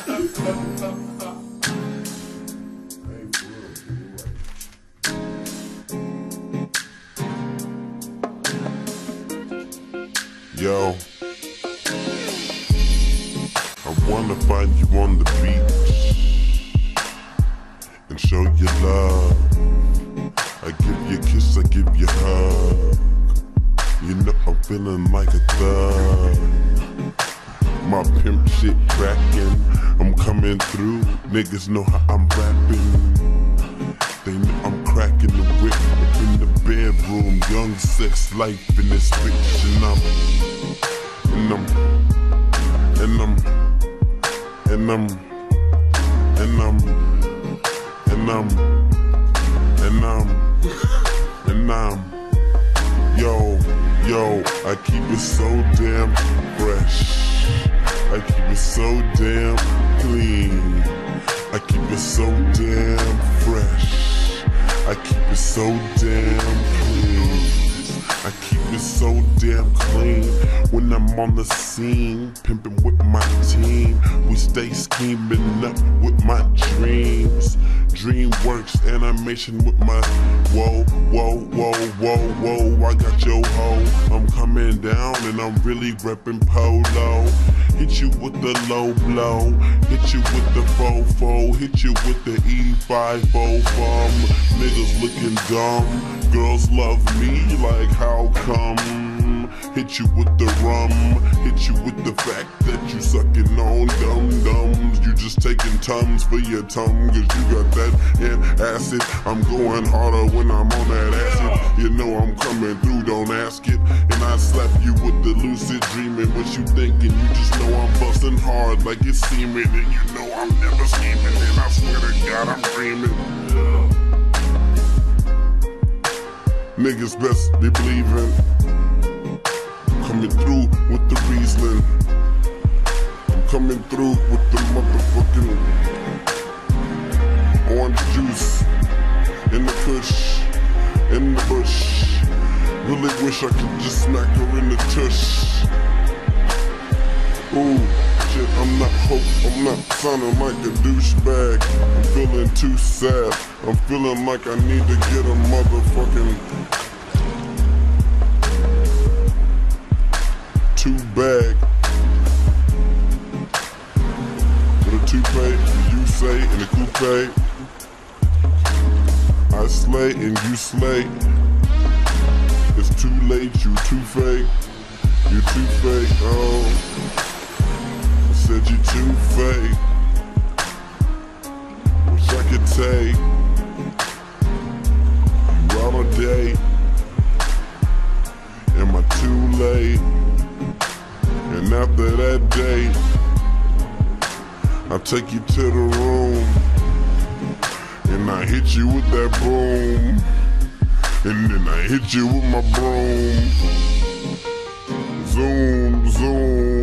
Yo, I wanna find you on the beach and show you love. I give you a kiss, I give you a hug. You know I'm feeling like a thug. My pimp shit cracking, I'm coming through. Niggas know how I'm rapping. They know I'm cracking the whip up in the bedroom. Young sex life in this bitch, and I'm yo, I keep it so damn fresh. I keep it so damn clean. I keep it so damn fresh. I keep it so damn clean. I keep it so damn clean. When I'm on the scene, pimping with my team, we stay scheming up with my dreams. DreamWorks animation with my whoa, whoa, whoa, whoa, whoa. I got your hoe. I'm coming down and I'm really reppin' polo. Hit you with the low blow, hit you with the fofo, hit you with the E5 niggas looking dumb, girls love me like how come? Hit you with the rum, hit you with the fact that you sucking on dum-dums. You just taking tums for your tongue, cause you got that acid. I'm going harder when I'm on that acid. You know I'm coming through, don't ask it. And I slap you with the lucid dreaming. What you thinking? You just know I'm busting hard like it's seeming. And you know I'm never scheming. And I swear to God I'm dreaming. Niggas best be believing. Coming through with the Riesling. I'm coming through with the motherfucking orange juice in the kush, in the bush. Really wish I could just smack her in the tush. Ooh, shit, I'm not hope, I'm not sounding like a douchebag. I'm feeling too sad. I'm feeling like I need to get a motherfucking two-bag with a toupee, you say, in a coupe. I slay and you slay. It's too late, you too fake. You too fake, oh. I said you too fake. Wish I could take you out on a date. Am I too late? And after that date, I'll take you to the room and I hit you with that broom. And then I hit you with my broom. Zoom, zoom.